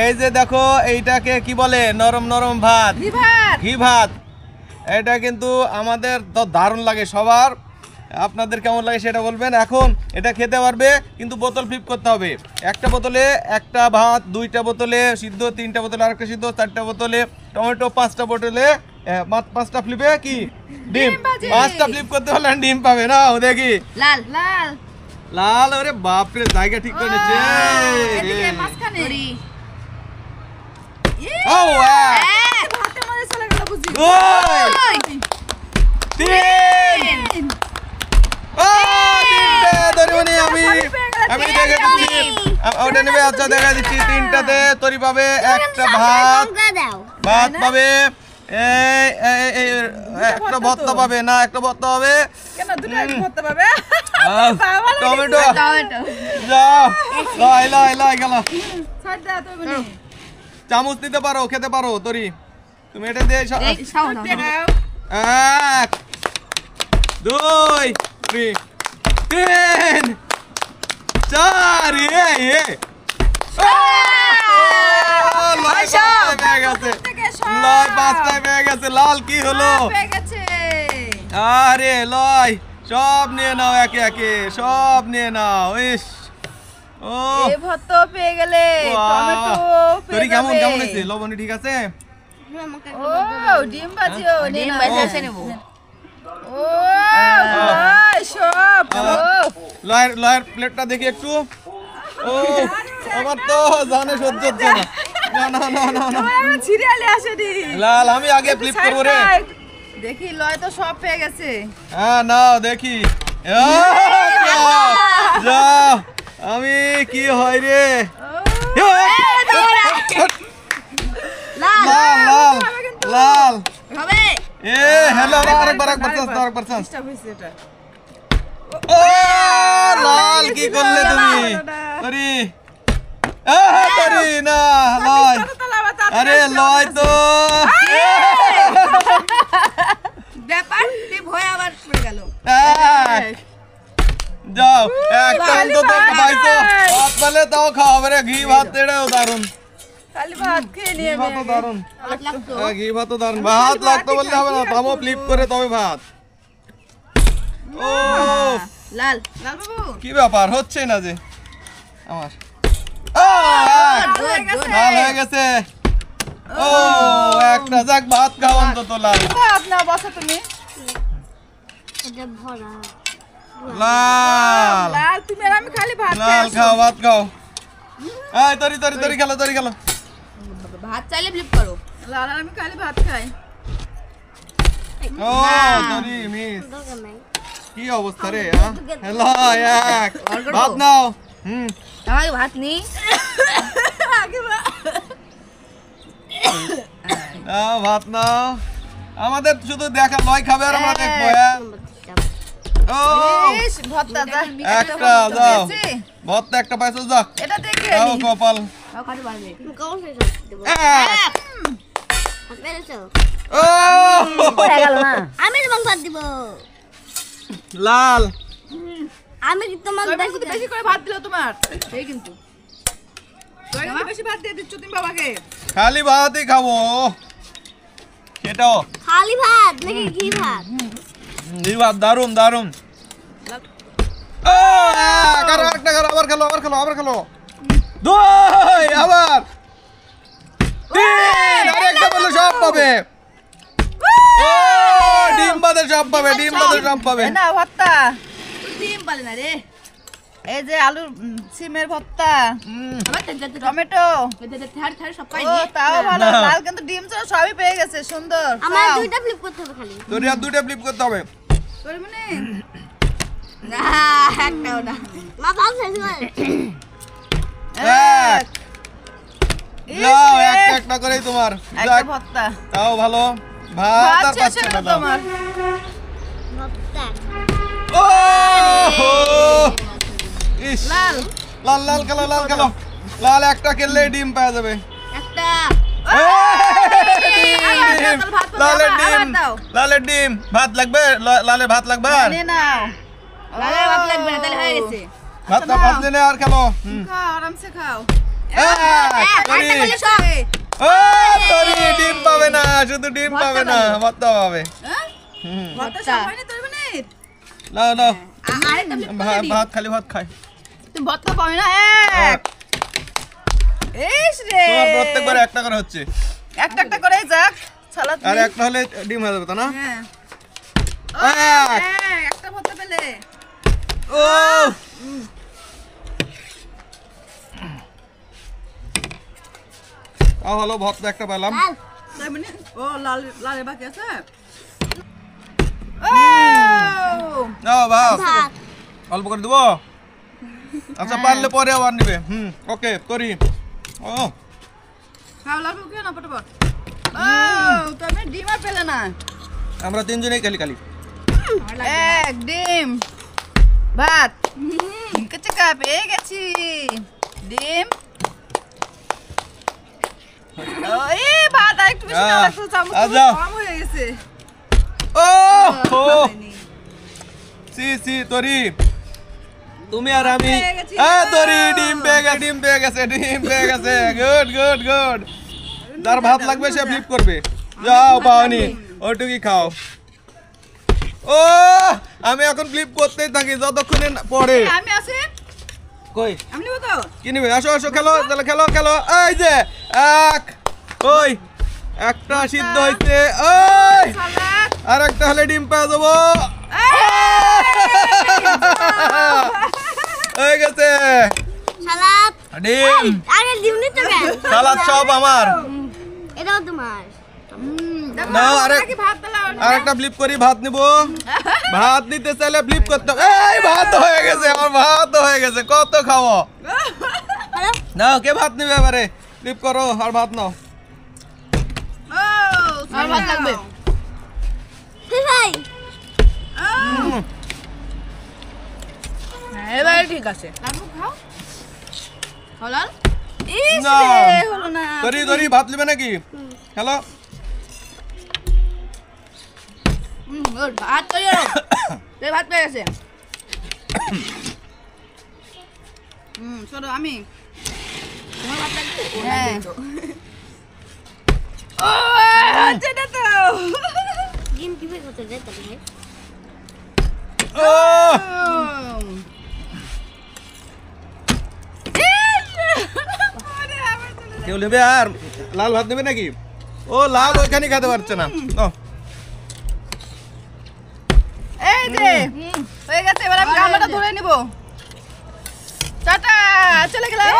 এই যে দেখো এইটাকে কি বলে, নরম নরম ভাত, ঘি ভাত। এটা কিন্তু আমাদের তো দারুণ লাগে সবার। আপনাদের কেমন লাগে সেটা বলবেন। এখন এটা খেতে পারবে, কিন্তু বোতল ফ্লিপ করতে হবে। একটা বোতলে একটা ভাত, দুইটা বোতলে সিদ্ধ, তিনটা বোতলে আরেকটা সিদ্ধ, চারটা বোতলে টমেটো, পাঁচটা বোতলে পাঁচটা ফ্লিপে কি ডিম। পাঁচটা ফ্লিপ করতে পারলে ডিম পাবে না। ও দেখি লাল লাল লাল। ওরে বাপরে, জায়গা ঠিক করে নিচ্ছে। ও হাতে মধ্যে চলে গেল বুঝি। তিন। আমি দেখে দিচ্ছি ওটা নেবে। আচ্ছা দেখা দিচ্ছি, তিনটাতে তরি পাবে, একটা ভাত পাবে, একটা ভর্তা পাবে না, একটা ভর্তা হবে, টমেটো। যাও লাই গেল। চামচ দিতে পারো, খেতে পারো তরি। তুমি এটা দিয়ে 1 2 3 4 পাঁচটায় পেয়ে গেছে। লাল কি হলো? আরে লয়, সব নিয়ে নাও, একে একে সব নিয়ে নাও। ইস, ও ভর্তা পেয়ে গেলে, টমেটো তরি কেমন কেমন হয়েছে? লবণ ঠিক আছে? ও ডিম ভাজিও, ডিম ভাজি নেব। ও ভাই সব লয়ের প্লেটটা দেখি একটু। ও আমার তো জানে সহ্য হচ্ছে না। না না না না না, সিরিয়ালে আসেনি। লাল আমি আগে ফ্লিপ করব রে। দেখি লয় তো সব পেয়ে গেছে। হ্যাঁ নাও দেখি। যাও, আমি কি হয় রে? লাল লাল হবে। হ্যালো, আরেকবার চান্স। ও লাল কি করলে তুমি? তরি তরি না, লয়। আরে লয় তো ব্যাপার ভয় আবার পড়ে গেল। যাও, একটা অন্তত পাইছো। ভাত পেলে তাও খাওয়াবে রে। ঘি ভাত এটাও দারুন। খালি ভাত খেয়ে নিয়ে ভাত দারুন, ঘি ভাত দারুন। ভাত লাগতো বললে হবে না, থামো ফ্লিপ করে তবে ভাত। ও লাল লাল বাবু, কি ব্যাপার হচ্ছে না যে আমার? লাল হয়ে গেছে। ও একটা যাক, ভাত খাও অন্তত। লাল না বসো তুমি। লাল লাল তুমি আর আমি খালি ভাত লাল খাও, ভাত খাও। এই তরি তরি তরি খেলো, তরি খেলো। ভাত চাইলে ফ্লিপ করো। লাল আর আমি খালি ভাত খাই। ও তরি মিস, কি অবস্থা রে? হ্যালো, এক ভাত নাও। আমাকে ভাত নেই। নাও ভাত নাও। আমাদের শুধু দেখা, লয় খাবে আর আমরা দেখবো। ও ভর্তা যা একটা যাও, ভর্তা একটা পাইছো, যাও এটা দেখে যাও কপাল। খাতে পারবে। ও আমি তোমাকে ভাত দিব। লাল আমি তোমাকে বেশি করে ভাত দিলো তোমার। এই কিন্তু তুমি বেশি ভাত দিয়ে দিচ্ছ তুমি বাবাকে। খালি ভাতই খাবো। সেটাও খালি ভাত নাকি ঘি ভাত? ঘি ভাত দারুন দারুন। ও আরেকটা করো, আবার খেলো, আবার খেলো, আবার খেলো। দুই, আবার তিন। আরেকটা বলে সব পাবে। ও ডিম বাদে সব পাবে, ডিম বাদে সব পাবে। না ভর্তা ডিম পালে না রে। এই যে আলু সিমের ভর্তা, টমেটো, সব পাই নি। তাও ভালো। লাল কিন্তু ডিম ছাড়া সবই পেয়ে গেছে। সুন্দর। আমার দুইটা ফ্লিপ করতে হবে খালি। তোর আর দুইটা ফ্লিপ করতে হবে। তোর মানে না একটাও না। মা পাও শেষ করে। এক যাও, একটা একটা করেই তোমার। একটা ভর্তা তাও ভালো। ভাত আর শেষ পাঁচটা হলো দাও। তোমার। ভর্তা। ও ইস, লাল লাল লাল খেলো, লাল খেলো। লাল একটা খেললে ডিম পাওয়া যাবে। একটা ডিম, লালের ডিম, লালের ডিম। ভাত লাগবে? লালের ভাত লাগবে? নিয়ে নাও। লালের ভাত লাগবে না, তাহলে হয়ে গেছে। ভাত নিয়ে আর খেলো। খাও আরামসে খাও। করি শুধু ডিম ভর্তা পাবে না, পাবে। ভর্তা পাবে। হ্যাঁ? হুম, ভর্তা সব হয়নি তোর মিনিট? নাও নাও, আরেকটা flip করে ভাত দিই। ভাত খালি ভাত খাই। তুই ভর্তা পাবি না এক। ইস রে। তোমার প্রত্যেকবার একটা করে হচ্ছে, একটা একটা করে যাক সালাদ আর দিই। একটা হলে ডিম হয়ে যাবে তো না? হ্যাঁ। এক। একটা ভর্তা পেলে। ও তাও হলো, ভর্তা একটা পেলাম। লাল তাই মানে ও লাল লাল বাকি আছে। ও নাও ভাত ভাত অল্প করে দেবো। আচ্ছা পারলে পরে আবার নিবে। ওকে তরি। ও খাও লাল মুখে না পটাপট। ও তুমি ডিম আর পেলে না। আমরা তিনজনেই খালি খালি। এক ডিম ভাত চিকা পেয়ে গেছি ডিম। ওই ভাত আর একটু বেশি না লাগতো, চামচ আচ্ছা। কম হয়ে গেছে। ও ও সি সি তরি, তুমি আর আমি। পেয়ে গেছি। তরি ডিম পেয়ে গেছে, ডিম পেয়ে গেছে, ডিম পেয়ে গেছে। Good good good. যার ভাত লাগবে সে ফ্লিপ করবে। যাও পাওনি, ওইটুকুই খাও। ও আমি এখন ফ্লিপ করতেই থাকি যতক্ষণে পড়ে। আমি আছি, কই আমি নিব তো। কি নিবে? আসো আসো, খেলো তাহলে, খেলো খেলো। এই যে এক, ওই একটা সিদ্ধ হইছে, ওই সালাদ আর একটা হলে ডিম পেয়ে যাবো। হয়ে গেছে সালাদ ডিম, আরে ডিম নিতে কেন সালাদ সব আমার। এটাও তোমার নাও আরেক, কি ভাত দিলাম। আর একটা ফ্লিপ করি, ভাত নিব। ভাত নিতে চাইলে ফ্লিপ করতে হবে। এই ভাত হয়ে গেছে, আমার ভাত হয়ে গেছে। কত খাবো? হ্যালো নাও, কে ভাত নিবে এবারে? ফ্লিপ করো আর ভাত নাও। ও আর ভাত লাগবে। ভাই এবারে ঠিক আছে। লালু খাও। হলাল। ইস না। রে হলো না। তরি তরি ভাত নিবে নাকি? হ্যালো, ওর ভাত তো এলো। তুই ভাত পেয়ে গেছে। চলো আমি। তোমার ভাত লাগবে? হ্যাঁ। ও হচ্ছে না তো। ডিম কিভাবে করতে যায় তাহলে ও কেউ নেবে আর লাল ভাত নেবে নাকি? ও লাল ওইখানে খেতে পারছে না। নাও। এই যে হয়ে গেছে, এবার আমি গামলাটা ধরে নিব। টাটা, চলে গেলাম।